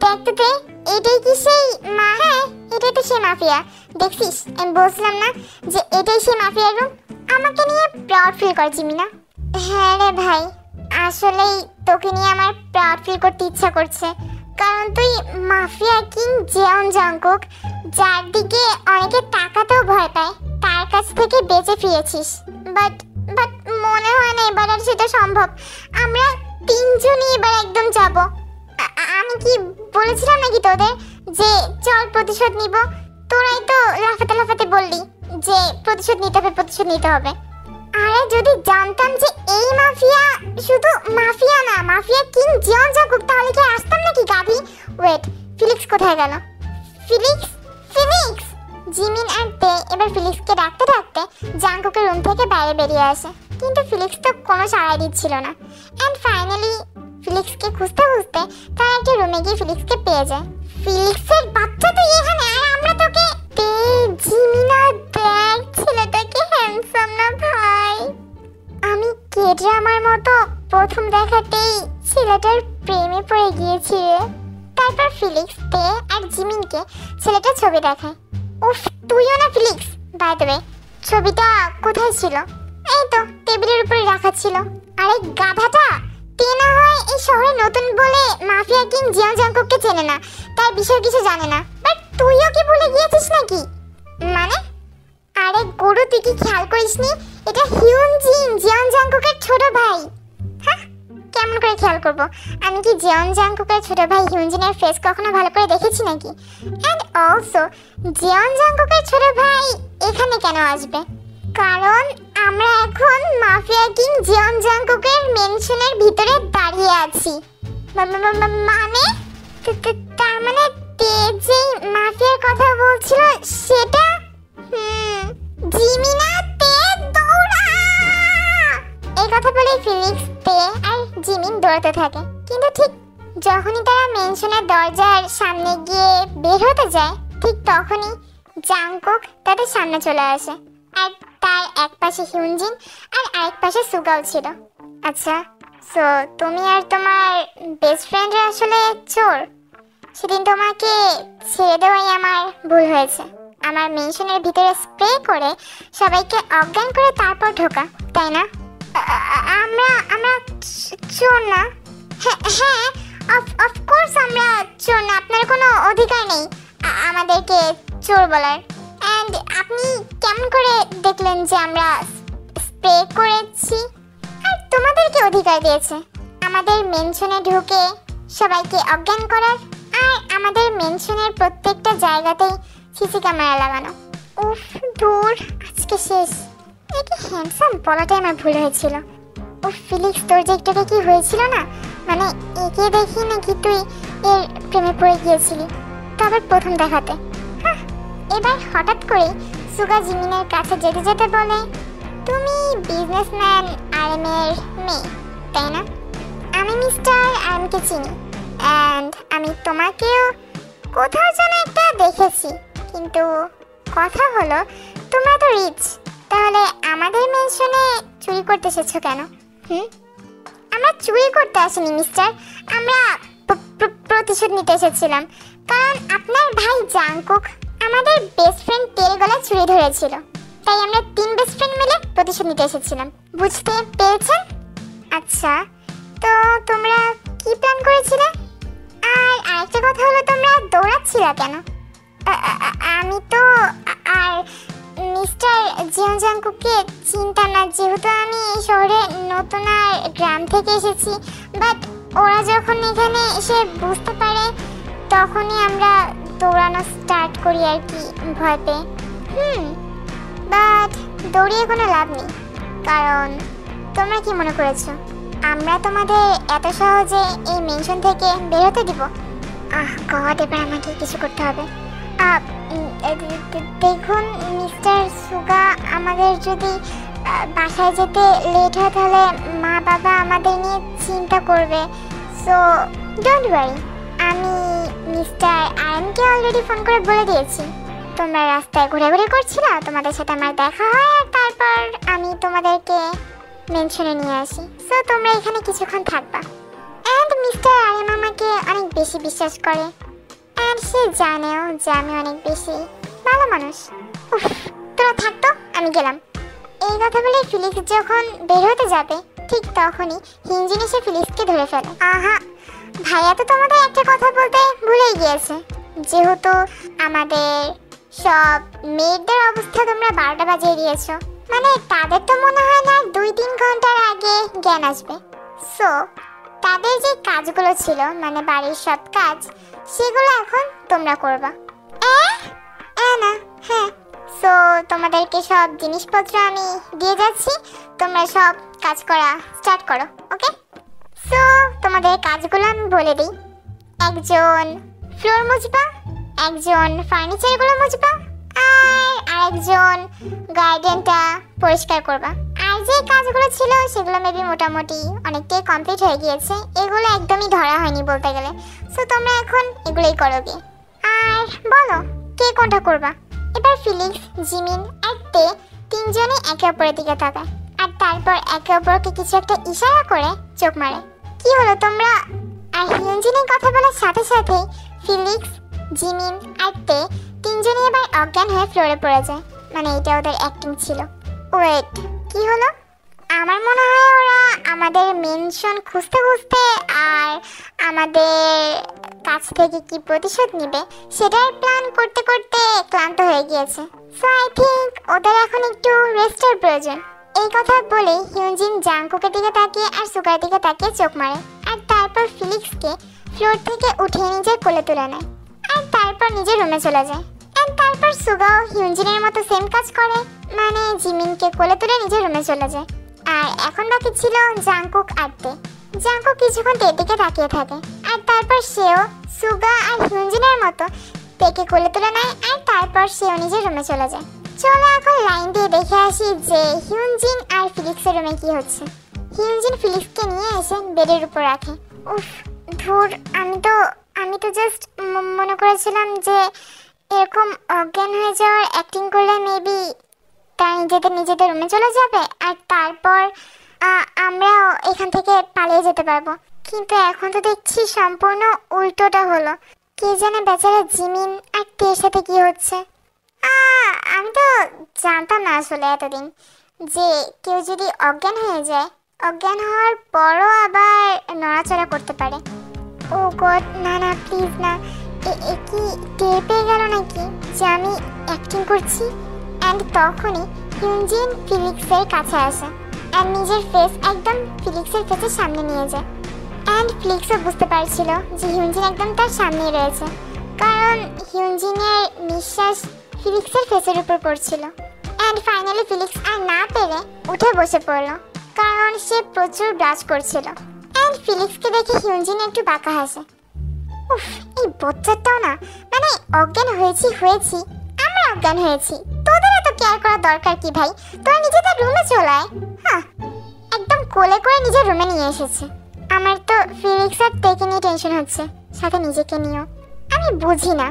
দেখতে তে, এটাই কি সেই হ্যাঁ, এটাই তো সেই মাফিয়া। দেখছিস, আমি বলছিলাম না যে এটাই সেই মাফিয়ার রুম? আমাকে নিয়ে প্রাউড ফিল কর জিমিনা। হ্যাঁ রে ভাই, আসলেই তোকে নিয়ে আমার প্রাউড ফিল করতে ইচ্ছা করছে, কারণ তুই মাফিয়া কিং জিয়ন জাঙ্কুক, যার দিকে অনেকে তাকাতেও ভয় পায়, তার কাছ থেকে বেঁচে ফিরেছিস। বাট মনে হয় না এবার আর সেটা সম্ভব। আমরা তিনজনই এবার একদম যাব। আমি কি বলেছিলাম নাকি তোদের যে চল প্রতিশোধ নিব? তোরাই তো লাফাতে বললি যে প্রতিশোধ নিতে হবে। আরে যদি জানতাম যে এই মাফিয়া শুধু মাফিয়া না, মাফিয়া কিং জিয়ন জাঙ্কুক, তাহলে কি আসতাম নাকি গাধি? ওয়েট, ফিলিক্স কোথায় গেল? ফিলিক্স! জিমিন আর তে এবার ফিলিক্সকে ডাকতে জাঙ্কুকের রুম থেকে বাইরে বেরিয়ে আসে, কিন্তু ফিলিক্স তো কোনো সাড়াই দিচ্ছিল না। অ্যান্ড ফাইনালি ফিলিক্সকে খুঁজতে তারা একটা রুমে গিয়ে ফিলিক্সকে পেয়ে যায়। ফিলিক্সের বাচ্চা তুই এখানে, আর আমরা তোকে জিমিনা, দেখ ছেলেটাকে হ্যান্ডসাম না ভাই? আমি কে-ড্রামার মতো প্রথম দেখাতেই ছেলেটার প্রেমে পড়ে গিয়েছি রে। তারপর ফিলিক্স, তে আর জিমিনকে ছেলেটার ছবি দেখায়। উফ, তুইও না ফিলিক্স? বাই দ্য ওয়ে, ছবিটা কোথায় ছিল? এই তো টেবিলের উপরে রাখা ছিল। আরে গাধাটা, তে না হয় এই শহরে নতুন বলে মাফিয়া কিং জিয়ন জাঙ্কুককে চেনে না, তার বিষয় কিছু জানে না। বাট তুইও কি ভুলে গিয়েছিস নাকি? মানে? আরে গরু, তুই কি খেয়াল করিসনি? এটা হিউন জিন, জিয়ন জাঙ্কুকের ছোট ভাই। হ্যাঁ, কেমন করে খেয়াল করব? আমি কি জিয়ন জাংকুকের ছোট ভাই হিউনজিনের ফেস কখনো ভালো করে দেখেছি নাকি? এন্ড অলসো জিয়ন জাংকুকের ছোট ভাই এখানে কেন আসবে? কারণ আমরা এখন মাফিয়া কিং জিয়ন জাংকুকের মেনশনের ভিতরে দাঁড়িয়ে আছি। মানে তার মানে তে যে মাফিয়ার কথা বলছিল সেটা জিমিনা তে দৌড়া। এই কথা বলে ফিলিক্স, তে আর জিমিন দৌড়াতে থাকে। কিন্তু ঠিক যখনই তারা মেনশনের দরজার সামনে গিয়ে বের হতে যায়, ঠিক তখনই জাংকুক তাদের সামনে চলে আসে। আর তার এক পাশে হিউনজিন আর আরেক পাশে সুগাও ছিল। আচ্ছা, সো তুমি আর তোমার বেস্ট ফ্রেন্ডরা আসলে চোর? সেদিন তোমাকে ছেড়ে দেওয়াই আমার ভুল হয়েছে। আমার মেনশনের ভিতরে স্প্রে করে সবাইকে অজ্ঞান করে তারপর ঢোকা, তাই না? আমরা চোর না। হ্যাঁ, অফকোর্স আমরা চোর না। আপনার কোনো অধিকার নেই আমাদেরকে চোর বলার। অ্যান্ড আপনি কেমন করে দেখলেন যে আমরা স্প্রে করেছি? আর তোমাদেরকে অধিকার দিয়েছে আমাদের মেনশনে ঢুকে সবাইকে অজ্ঞান করার, আর আমাদের মেনশনের প্রত্যেকটা জায়গাতেই সিসি ক্যামেরা লাগানো। উফ দূর, আজকে শেষ। একে হ্যান্ডসাম বলাটাই আমার ভুল হয়েছিল। ও ফিলিক্স, তোর যে একটুকে কি হয়েছিল না, মানে একে দেখি নাকি তুই এর প্রেমে পড়ে গিয়েছিলি, তবে প্রথম দেখাতে। হ্যাঁ, এবার হঠাৎ করে সুগা জিমিনের কাছে যেতে যেতে বলে, তুমি বিজনেসম্যান আরএমের মেয়ে, তাই না? আমি মিস্টার আরএমকে চিনি, অ্যান্ড আমি তোমাকেও কোথাও যেন একটা দেখেছি। কিন্তু কথা হলো, তোমরা তো রিচ, তাহলে আমাদের মেনশনে চুরি করতে এসেছো কেন? আমরা চুরি করতে আসিনি মিস্টার, আমরা প্রতিশোধ নিতে এসেছিলাম। কারণ আপনার ভাই জাংকুক আমাদের বেস্ট ফ্রেন্ড তের গলায় চুরি ধরেছিল, তাই আমরা 3 বেস্ট ফ্রেন্ড মিলে প্রতিশোধ নিতে এসেছিলাম। বুঝতে পেরেছেন? আচ্ছা, তো তোমরা কি প্ল্যান করেছিলে? আর আরেকটা কথা হলো, তোমরা দৌড়াচ্ছিলা কেন? আমি তো আর মিস্টার জিয়ন জাংকুককে চিনতাম না, যেহেতু আমি এই শহরে নতুন আর গ্রাম থেকে এসেছি। বাট ওরা যখন এখানে এসে বুঝতে পারে, তখনই আমরা দৌড়ানো স্টার্ট করি আর কি, ভয় পেয়ে। বাট দৌড়িয়ে কোনো লাভ নেই, কারণ তোমরা কি মনে করেছো আমরা তোমাদের এত সহজে এই মেনশন থেকে বের হতে দিব? গড, এবার আমাকে কিছু করতে হবে। দেখুন মিস্টার সুগা, আমাদের যদি বাসায় যেতে লেট হয় তাহলে মা বাবা আমাদের নিয়ে চিন্তা করবে। সো ডোন্ট ওয়ারি, আমি মিস্টার আরএমকে অলরেডি ফোন করে বলে দিয়েছি তোমরা রাস্তায় ঘোরাঘুরি করছিলে, তোমাদের সাথে আমার দেখা হয়, আর তারপর আমি তোমাদেরকে মেনশনে নিয়ে আসি। সো তোমরা এখানে কিছুক্ষণ থাকবা। অ্যান্ড মিস্টার আরএম আমাকে অনেক বেশি বিশ্বাস করে, আর সে জানেও যে আমি অনেক বেশি ভালো মানুষ। উফ, তোরা থাকতো, আমি গেলাম। এই কথা বলে ফিলিক্স যখন বের হতে যাবে, ঠিক তখনই হিউনজিন এসে ফিলিক্সকে ধরে ফেলে। আহা ভাইয়া তো তোমাদের একটা কথা বলতে ভুলেই গিয়েছে, যেহেতু আমাদের সব মেয়েদের অবস্থা তোমরা 12টা বাজিয়ে দিয়েছো, মানে তাদের তো মনে হয় না 2-3 ঘন্টার আগে জ্ঞান আসবে। সো তাদের যে কাজগুলো ছিল, মানে বাড়ির সব কাজ, সেগুলো এখন তোমরা করবা। না, হ্যাঁ। সো তোমাদেরকে সব জিনিসপত্র আমি দিয়ে যাচ্ছি, তোমরা সব কাজ করা স্টার্ট করো, ওকে? সো তোমাদের কাজগুলো আমি বলে দিই। একজন ফ্লোর মুছবা, একজন ফার্নিচারগুলো মুছবা, আর আরেকজন গার্ডেনটা পরিষ্কার করবা। আর যে কাজগুলো ছিল সেগুলো মেবি মোটামুটি অনেকটাই কমপ্লিট হয়ে গিয়েছে, এগুলো একদমই ধরা হয়নি বলতে গেলে। সো তোমরা এখন এগুলোই করো গিয়ে। আর বলো কে কোনটা করবা? এবার ফিলিক্স, জিমিন আর তে তিনজনে একে অপরের দিকে তাকায়, আর তারপর একে অপরকে কিছু একটা ইশারা করে চোখ মারে। কি হলো তোমরা? আর হিউনজিনের কথা বলার সাথে সাথেই ফিলিক্স, জিমিন আর তে তিনজনই এবার অজ্ঞান হয়ে ফ্লোরে পড়ে যায়। মানে এটা ওদের অ্যাক্টিং ছিল। ওয়েট, কি হলো? আমার মনে হয় ওরা আমাদের মেনশন খুঁজতে খুঁজতে আর আমাদের কাছ থেকে কি প্রতিশোধ নেবে সেটার প্ল্যান করতে করতে ক্লান্ত হয়ে গিয়েছে। সো আই থিঙ্ক ওদের এখন একটু রেস্টের প্রয়োজন। এই কথা বলে হিউনজিন জাংকুকের দিকে তাকিয়ে আর সুগার দিকে তাকিয়ে চোখ মারে আর তারপর ফিলিক্সকে ফ্লোর থেকে উঠিয়ে নিজের কোলে তুলে নেয় আর তারপর নিজের রুমে চলে যায়। আর তারপর সুগাও হিউনজিনের মতো সেম কাজ করে, মানে জিমিনকে কোলে তুলে নিজের রুমে চলে যায়। আর এখন বাকি ছিল জাংকুক আর তে। জাংকুক কিছুক্ষণ তের দিকে তাকিয়ে থাকে আর তারপর সেও সুগা আর হিউনজিনের মতো তেকে কোলে তুলে নেয় আর তারপর সেও নিজের রুমে চলে যায়। চলো এখন লাইন দিয়ে দেখে আসি যে হিউনজিন আর ফিলিক্সের রুমে কি হচ্ছে। হিউনজিন ফিলিক্সকে নিয়ে এসে বেডের উপর রাখে। উফ ধুর, আমি তো জাস্ট মনে করেছিলাম যে এরকম অজ্ঞান হয়ে যাওয়ার অ্যাক্টিং করলে মেবি তারা নিজেদের রুমে চলে যাবে আর তারপর আমরাও এখান থেকে পালিয়ে যেতে পারবো। কিন্তু এখন তো দেখছি সম্পূর্ণ উল্টোটা হলো। কে জানে বেচারা জিমিন আর তের সাথে কি হচ্ছে। আমি তো জানতাম না আসলে এতদিন যে কেউ যদি অজ্ঞান হয়ে যায়, অজ্ঞান হওয়ার পরও আবার নড়াচড়া করতে পারে। ও গড, না প্লিজ না। কি টের পেয়ে গেল নাকি যে আমি অ্যাক্টিং করছি? অ্যান্ড তখনই হিউনজিন ফিলিক্সের কাছে আসে অ্যান্ড নিজের ফেস একদম ফিলিক্সের ফেসের সামনে নিয়ে যায়। অ্যান্ড ফিলিক্সও বুঝতে পারছিল যে হিউনজিন একদম তার সামনেই রয়েছে, কারণ হিউনজিনের নিঃশ্বাস ফিলিক্সের ফেসের উপর পড়ছিল। অ্যান্ড ফাইনালি ফিলিক্স আর না পেরে উঠে বসে পড়ল, কারণ সে প্রচুর ব্লাশ করছিল। অ্যান্ড ফিলিক্সকে দেখে হিউনজিন একটু বাঁকা হাসে। উফ, এই বাচ্চাটাও না, মানে অজ্ঞান হয়েছি আমরা অজ্ঞান হয়েছি, তোদের এত কেয়ার করার দরকার কি ভাই? তোরা নিজেদের রুমে চলে আয়। হ্যাঁ, একদম কোলে করে নিজের রুমে নিয়ে এসেছে। আমার তো ফিলিক্স আর তেকে নিয়ে টেনশন হচ্ছে, সাথে নিজেকে নিয়েও। আমি বুঝি না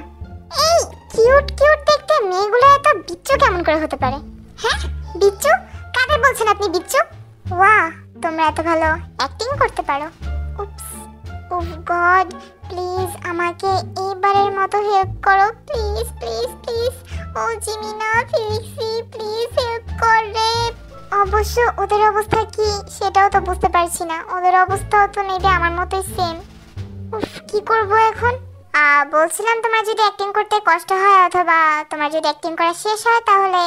এই কিউট দেখতে মেয়েগুলো এত বিচ্ছু কেমন করে হতে পারে? হ্যাঁ, বিচ্ছু? কাদের বলছেন আপনি বিচ্ছু? ওয়াও, তোমরা এত ভালো অ্যাক্টিং করতে পারো। উপস, ওহ গড, প্লিজ আমাকে এইবারের মতো হেল্প করো, প্লিজ। ও জিমিনা, ফিলিক্সি, প্লিজ হেল্প করে। অবশ্য ওদের অবস্থা কি সেটাও তো বুঝতে পারছি না। ওদের অবস্থাও তো নেবে আমার মতোই সেম। উফ, কি করব এখন? বলছিলাম তোমার যদি অ্যাক্টিং করতে কষ্ট হয় অথবা তোমার যদি অ্যাক্টিং করা শেষ হয় তাহলে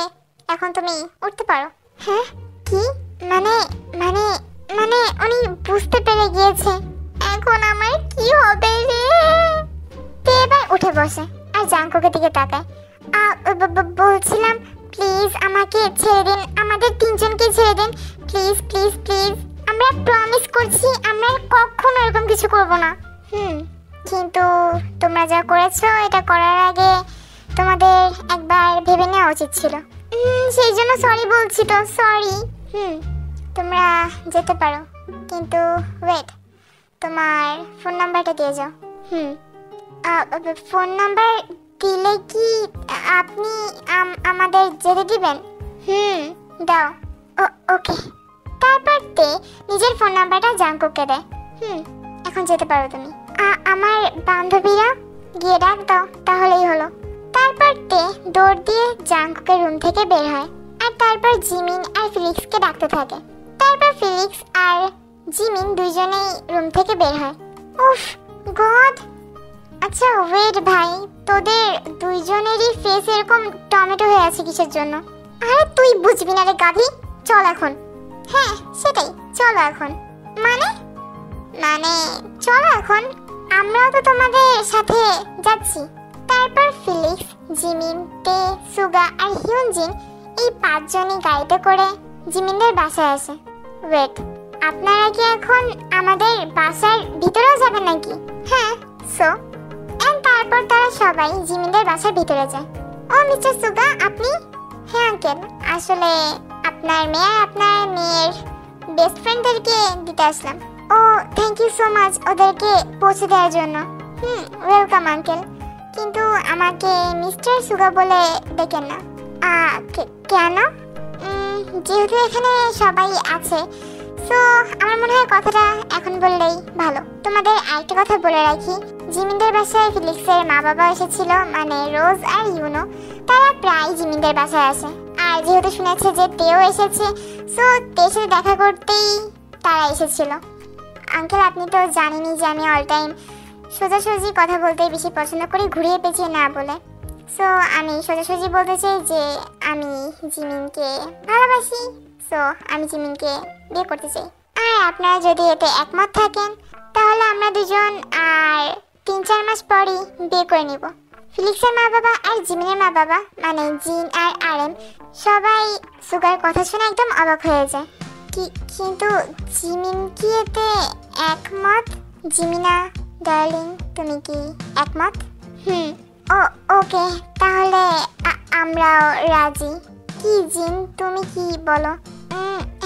এখন তুমি উঠতে পারো। হ্যাঁ, কি মানে মানে মানে উনি বুঝতে পেরে গিয়েছে। এখন আমার কি হবে রে? তে এবার উঠে বসে আর জাংকুকের দিকে তাকায়। বলছিলাম প্লিজ আমাকে ছেড়ে দিন, আমাদের তিনজনকে ছেড়ে দিন প্লিজ। আমরা প্রমিস করছি আমরা কখনো এরকম কিছু করব না। কিন্তু তোমরা যা করেছো এটা করার আগে তোমাদের একবার ভেবে নেওয়া উচিত ছিল। সেই জন্য সরি বলছি তো, সরি। তোমরা যেতে পারো, কিন্তু ওয়েট, তোমার ফোন নাম্বারটা দিয়ে যাও। ফোন নাম্বার দিলে কি আপনি আমাদের যেতে দিবেন? দাও। ওকে। তারপর তে নিজের ফোন নাম্বারটা জাংকুককে দেয়। এখন যেতে পারো তুমি। আমার বান্ধবীরা গিয়ে ডাক দাও, তাহলেই হলো। তারপর তে দৌড় দিয়ে জাংকুকের রুম থেকে বের হয় আর তারপর জিমিন আর ফিলিক্সকে ডাকতে থাকে। তারপর ফিলিক্স আর জিমিন দুইজনেই রুম থেকে বের হয়। উফ গড, আচ্ছা ওয়েট ভাই, তোদের দুইজনেরই ফেস এরকম টমেটো হয়ে আছে কিসের জন্য? আরে তুই বুঝবি না রে গাধি, চল এখন। হ্যাঁ সেটাই, চলো এখন। মানে চলো এখন, আমরাও তো তোমাদের সাথে যাচ্ছি। তারপর ফিলিক্স, জিমিন, তে, সুগা আর হিউনজিন এই পাঁচজনই গাড়িতে করে জিমিনদের বাসায় আসে। ওয়েট, আপনারা কি এখন আমাদের বাসার ভিতরেও যাবেন নাকি? হ্যাঁ, সো এন্ড তারপর তারা সবাই জিমিনদের বাসার ভিতরে যায়। ও মিস্টার সুগা, আপনি? হ্যাঁ আঙ্কেল, আসলে আপনার মেয়ে আর আপনার মেয়ের বেস্ট ফ্রেন্ডদেরকে দিতে আসলাম। ও থ্যাংক ইউ সো মাচ ওদেরকে পৌঁছে দেওয়ার জন্য। ওয়েলকাম আঙ্কেল, কিন্তু আমাকে মিস্টার সুগা বলে ডেকেন না। কেন? যেহেতু এখানে সবাই আছে, সো আমার মনে হয় কথাটা এখন বললেই ভালো। তোমাদের আরেকটা কথা বলে রাখি, জিমিনদের বাসায় ফিলিক্সের মা বাবা এসেছিল, মানে রোজ আর ইউনো। তারা প্রায় জিমিনদের বাসায় আসে, আর যেহেতু শুনেছে যে তেও এসেছে, সো তের সাথে দেখা করতেই তারা এসেছিল। আঙ্কেল আপনি তো জানেনই যে আমি অল টাইম সোজাসুজি কথা বলতে বেশি পছন্দ করি, ঘুরিয়ে পেঁচিয়ে না বলে। সো আমি সোজাসুজি বলতে চাই যে আমি জিমিনকে ভালোবাসি। সো আমি জিমিনকে বিয়ে করতে চাই। আর আপনারা যদি এতে একমত থাকেন তাহলে আমরা দুজন আর 3-4 মাস পরই বিয়ে করে নিব। ফিলিক্সের মা বাবা আর জিমিনের মা বাবা মানে জিন আর আরএম সবাই সুগার কথা শুনে একদম অবাক হয়ে যায়। কিন্তু জিমিন কি এতে একমত? জিমিনা ডার্লিং, তুমি কি একমত? ওকে, তাহলে আমরাও রাজি। কি জিন, তুমি কি বলো?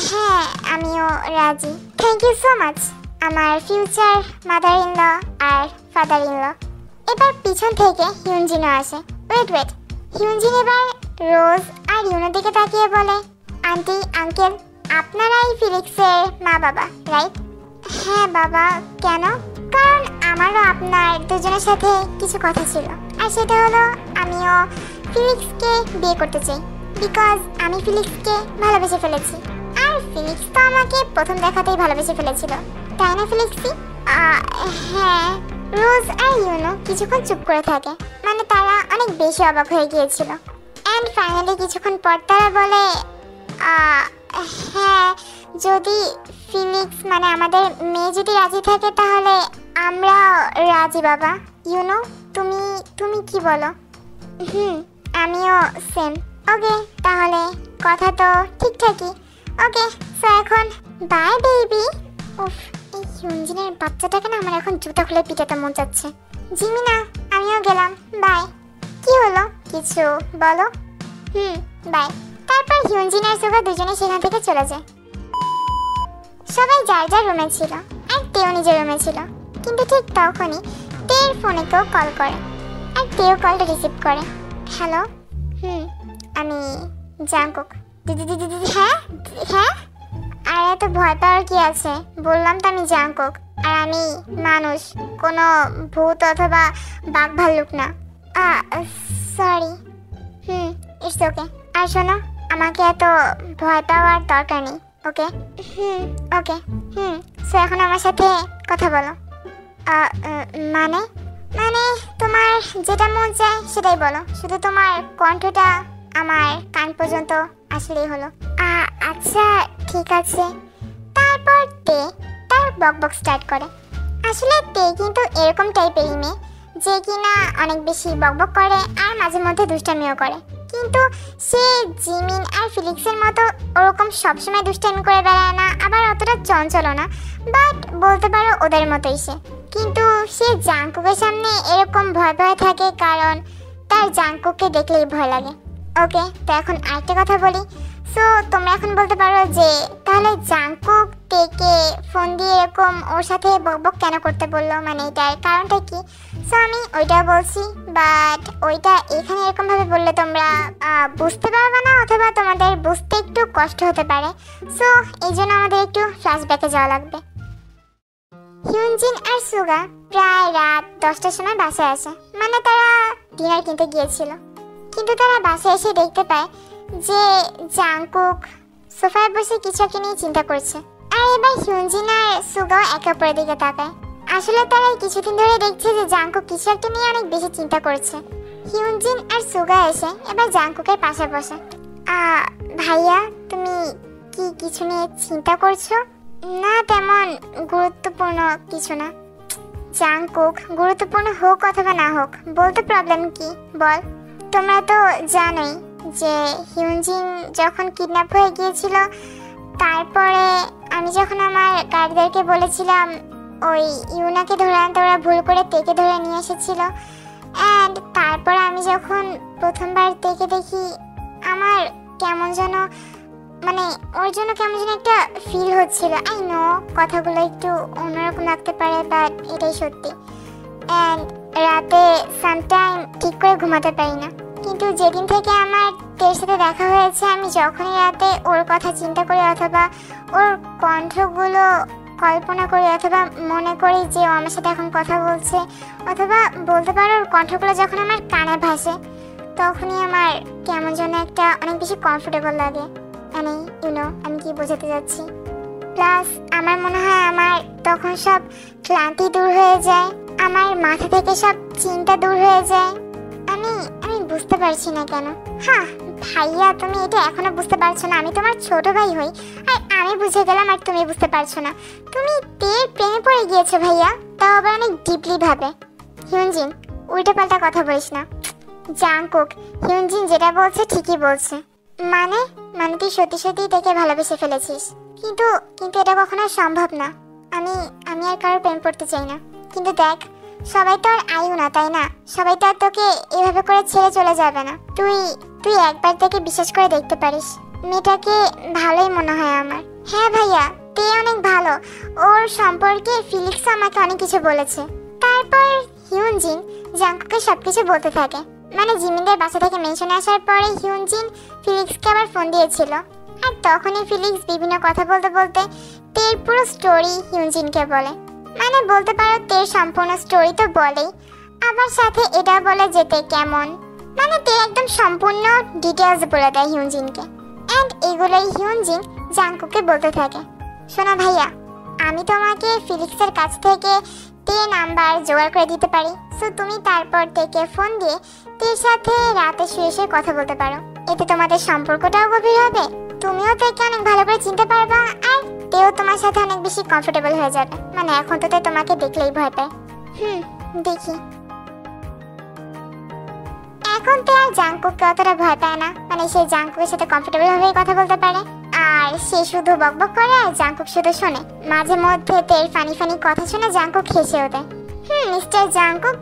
হ্যাঁ, আমিও রাজি। থ্যাংক ইউ সো মাচ আমার ফিউচার মাদার ইন ল আর ফাদার ইন ল। এবার পিছন থেকে হিউনজিনও আসে। ওয়েট, হিউনজিন এবার রোজ আর ইউনোর দিকে তাকিয়ে বলে, আন্টি আঙ্কেল আপনারাই ফিলিক্সের মা বাবা, রাইট? হ্যাঁ বাবা। কেন? কারণ আমারও আপনার দুজনের সাথে কিছু কথা ছিল, আর সেটা হলো আমিও ফিলিক্সকে বিয়ে করতে চাই। বিকজ আমি ফিলিক্সকে ভালোবেসে ফেলেছি, আর ফিলিক্স তো আমাকে প্রথম দেখাতেই ভালোবেসে ফেলেছিল, তাই না ফিলিক্সি? হ্যাঁ। রোজ আর ইউনো কিছুক্ষণ চুপ করে থাকে, মানে তারা অনেক বেশি অবাক হয়ে গিয়েছিল। অ্যান্ড ফাইনালি কিছুক্ষণ পর তারা বলে, হ্যাঁ, যদি ফিলিক্স মানে আমাদের মেয়ে যদি রাজি থাকে তাহলে আমরাও রাজি বাবা। ইউনো, তুমি কি বলো? আমিও সেম। ওকে, তাহলে কথা তো ঠিকঠাকই। ওকে, সো এখন বাই বেবি। উফ, এই হিউনজিনের বাচ্চাটাকে না আমার এখন জুতা খুলে পিটাতে মন যাচ্ছে। জিমিনা, আমিও গেলাম, বাই। কি হলো, কিছু বলো? বাই। তারপর হিউনজিন আর সুগা দুজনে সেখান থেকে চলে যায়। সবাই যার যার রুমে ছিল, আর তেও নিজের রুমে ছিল। কিন্তু ঠিক তখনই তের ফোনে কেউ কল করে, আর তেও কলটা রিসিভ করে। হ্যালো, আমি জাংকুক। দিদি। হ্যাঁ। আর এত ভয় পাওয়ার কি আছে? বললাম তো আমি জাংকুক, আর আমি মানুষ, কোনো ভূত অথবা বাঘ ভাল্লুক না। সরি। It's okay. আর শোনো, আমাকে এত ভয় পাওয়ার দরকার নেই, ওকে? ওকে। সো এখন আমার সাথে কথা বলো। মানে তোমার যেটা মন চায় সেটাই বলো, শুধু তোমার কণ্ঠটা আমার কান পর্যন্ত আসলেই হলো। আচ্ছা ঠিক আছে। তারপর তে তার বকবক স্টার্ট করে। আসলে তে কিন্তু এরকম টাইপেরই মেয়ে, যে কিনা অনেক বেশি বকবক করে আর মাঝে মধ্যে দুষ্টামিও করে। কিন্তু সে জিমিন আর ফিলিক্সের মতো ওরকম সবসময় দুষ্টামি করে বেড়ায় না, আবার অতটা চঞ্চলও না, বাট বলতে পারো ওদের মতোই সে। কিন্তু সে জাংকুকের সামনে এরকম ভয় থাকে কারণ তার জাংকুককে দেখলেই ভয় লাগে। ওকে, তো এখন আরেকটা কথা বলি। সো তোমরা এখন বলতে পারো যে তাহলে জাংকুক তেকে ফোন দিয়ে এরকম ওর সাথে বকবক কেন করতে বললো, মানে এটার কারণটা কি? সো আমি ওইটাও বলছি, বাট ওইটা এখানে এরকমভাবে বললে তোমরা বুঝতে পারবে না, অথবা তোমাদের বুঝতে একটু কষ্ট হতে পারে। সো এই জন্য আমাদের একটু ফ্ল্যাশব্যাকে যাওয়া লাগবে। হিউনজিন আর সুগা প্রায় রাত 10টার সময় বাসায় আসে, মানে তারা ডিনার কিনতে গিয়েছিল। কিন্তু তারা বাসায় এসে দেখতে পায় যে জাংকুক সোফায় বসে কিছু একটা নিয়ে চিন্তা করছে। আর এবার হিউনজিন আর সুগাও একে অপরের দিকে তাকায়। আসলে তারা কিছুদিন ধরে দেখছে যে জাংকুক কিছু একটা নিয়ে অনেক বেশি চিন্তা করছে। হিউনজিন আর সুগা এসে এবার জাংকুকের পাশে বসে। ভাইয়া, তুমি কি কিছু নিয়ে চিন্তা করছো? না, তেমন গুরুত্বপূর্ণ কিছু না। জাংকুক, গুরুত্বপূর্ণ হোক অথবা না হোক, বলতে প্রবলেম কি বল? তোমরা তো জানোই যে হিউনজিন যখন কিডন্যাপ হয়ে গিয়েছিল, তারপরে আমি যখন আমার গার্ডদেরকে বলেছিলাম ওই ইউনাকে ধরে আনতে, ওরা ভুল করে তেকে ধরে নিয়ে এসেছিল। অ্যান্ড তারপর আমি যখন প্রথমবার তেকে দেখি, আমার কেমন যেন মানে ওর জন্য কেমন যেন একটা ফিল হচ্ছিল। আই নো কথাগুলো একটু অন্যরকম লাগতে পারে, বাট এটাই সত্যি। অ্যান্ড রাতে সামটাইম ঠিক করে ঘুমাতে পারি না, কিন্তু যেদিন থেকে আমার তের সাথে দেখা হয়েছে, আমি যখনই রাতে ওর কথা চিন্তা করি অথবা ওর কণ্ঠগুলো কল্পনা করি অথবা মনে করি যে ও আমার সাথে এখন কথা বলছে, অথবা বলতে পারো ওর কণ্ঠগুলো যখন আমার কানে ভাসে, তখনই আমার কেমন যেন একটা অনেক বেশি কমফোর্টেবল লাগে। মানে ইউনো আমি কি বোঝাতে যাচ্ছি। প্লাস আমার মনে হয় আমার তখন সব ক্লান্তি দূর হয়ে যায়, আমার মাথা থেকে সব চিন্তা দূর হয়ে যায়। আমি বুঝতে পারছি না কেন। হ্যাঁ ভাইয়া, তুমি এটা এখনো বুঝতে পারছো না? আমি তোমার ছোট ভাই হই, আর আমি বুঝে গেলাম আর তুমি বুঝতে পারছো না। তুমি তের প্রেমে পড়ে গিয়েছো ভাইয়া, তাও আবার অনেক ডিপলি ভাবে। হিউনজিন, উল্টো পাল্টা কথা বলিস না। জাংকুক, হিউনজিন যেটা বলছে ঠিকই বলছে। মানে মানে তুই সত্যি সত্যি তাকে ভালোবেসে ফেলেছিস, কিন্তু কিন্তু এটা কখনো সম্ভব না। আমি আমি আর কারোর প্রেম পড়তে চাই না। কিন্তু দেখ, সবাই তো আর আয়ু না, তাই না? সবাই তো আর তোকে এভাবে করে ছেড়ে চলে যাবে না। তুই তুই একবার তাকে বিশ্বাস করে দেখতে পারিস। মেয়েটাকে ভালোই মনে হয় আমার। হ্যাঁ ভাইয়া, তে অনেক ভালো। ওর সম্পর্কে ফিলিক্স আমাকে অনেক কিছু বলেছে। তারপর হিউনজিন জাংকুকে সবকিছু বলতে থাকে। মানে জিমিনদের বাসা থেকে মেনশনে আসার পরে হিউনজিন ফিলিক্সকে আবার ফোন দিয়েছিল, আর তখনই ফিলিক্স বিভিন্ন কথা বলতে বলতে তের পুরো স্টোরি হিউনজিনকে বলে। মানে বলতে পারো তের সম্পূর্ণ স্টোরি তো বলেই, আবার সাথে এটা বলে যেতে কেমন। মানে তে একদম সম্পূর্ণ ডিটেইলস বলে দেয় হিউনজিনকে। এন্ড এগুলোই হিউনজিন জাংকুকে বলতে থাকে। শোনা ভাইয়া, আমি তোমাকে ফিলিক্সের কাছ থেকে তে নাম্বার জোগাড় করে দিতে পারি। সো তুমি তারপর থেকে ফোন দিয়ে তের সাথে রাতে শুয়ে শুয়ে কথা বলতে পারো। এতে তোমাদের সম্পর্কটাও গভীর হবে, তুমিও তেকে অনেক ভালো করে চিনতে পারবা, আর তেও তোমার সাথে অনেক বেশি কমফোর্টেবল হয়ে যাবে। মানে এখন তো তোমাকে দেখলেই ভয় পায়। দেখি। এখন তো আর জাংকুককে অতটা ভয় পায় না। মানে সে জাংকুকের সাথে কমফোর্টেবল ভাবেই কথা বলতে পারে, আর সে শুধু বকবক করে আর জাংকুক শুধু শোনে। মাঝে মধ্যে তের ফানি ফানি কথা শুনে জাংকুক হেসেও দেয়। মিস্টার জাংকুক,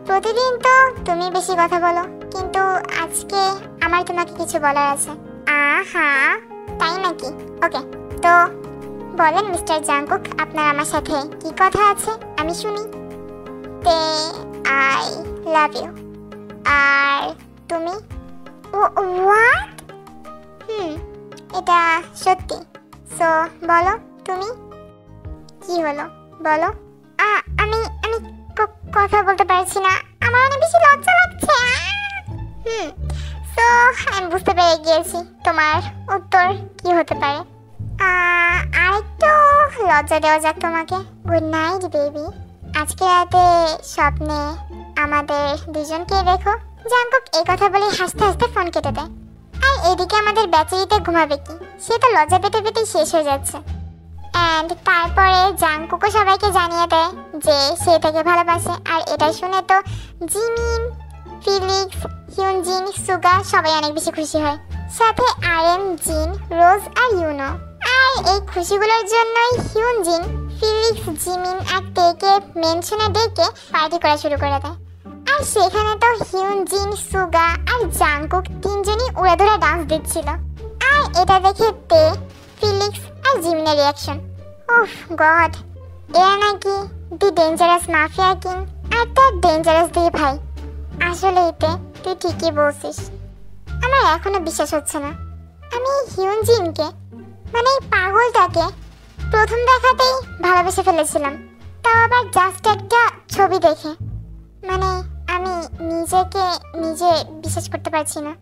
প্রতিদিন তো তুমি বেশি কথা বলো, কিন্তু আজকে আমার তোমাকে কিছু বলার আছে। আহা, তাই নাকি? ওকে, তো বলেন মিস্টার জাংকুক, আপনার আমার সাথে কি কথা আছে, আমি শুনি। তে আই লাভ ইউ। আর তুমি? হোয়াট? এটা সত্যি। সো বলো তুমি। কি হলো বলো? আমি আমি কথা বলতে পারছি না, আমার অনেক বেশি লজ্জা লাগছে। সো আমি বুঝতে পেরে গিয়েছি তোমার উত্তর কি হতে পারে। আরেকটু লজ্জা দেওয়া যাক তোমাকে। Good night baby. আজকে রাতে স্বপ্নে আমাদের দুজনকে দেখো। জাংকুক এই কথা বলে হাসতে হাসতে ফোন কেটে দেয়। আর এদিকে আমাদের ব্যাচারিতে ঘুমাবে কি, সে তো লজ্জা পেতে পেতেই শেষ হয়ে যাচ্ছে। এন্ড তারপরে জাংকুকও সবাইকে জানিয়ে দেয় যে সে তাকে ভালোবাসে। আর এটা শুনে তো জিমিন, ফিলিক্স, হিউনজিন, সুগা সবাই অনেক বেশি খুশি হয়, সাথে আরএম, জিন, রোজ আর ইউনো। আর এই খুশিগুলোর জন্যই হিউনজিন, ফিলিক্স, জিমিন আর তেকে মেনশনে ডেকে পার্টি করা শুরু করে দেয়। আর সেখানে তো হিউনজিন, সুগা আর জাংকুক তিনজনই উড়াধুরা ডান্স দিচ্ছিল। আর এটা দেখে তে, ফিলিক্স আর জিমিনের রিয়াকশন, উফ গড, এরা নাকি দি ডেঞ্জারাস মাফিয়া কিং আর তার ডেঞ্জারাস দি ভাই। আসলে এতে তুই ঠিকই বলছিস, আমার এখনো বিশ্বাস হচ্ছে না আমি হিউনজিনকে, মানে এই পাগলটাকে প্রথম দেখাতেই ভালোবেসে ফেলেছিলাম, তাও আবার জাস্ট একটা ছবি দেখে। মানে আমি নিজেকে নিজে বিশ্বাস করতে পারছি না।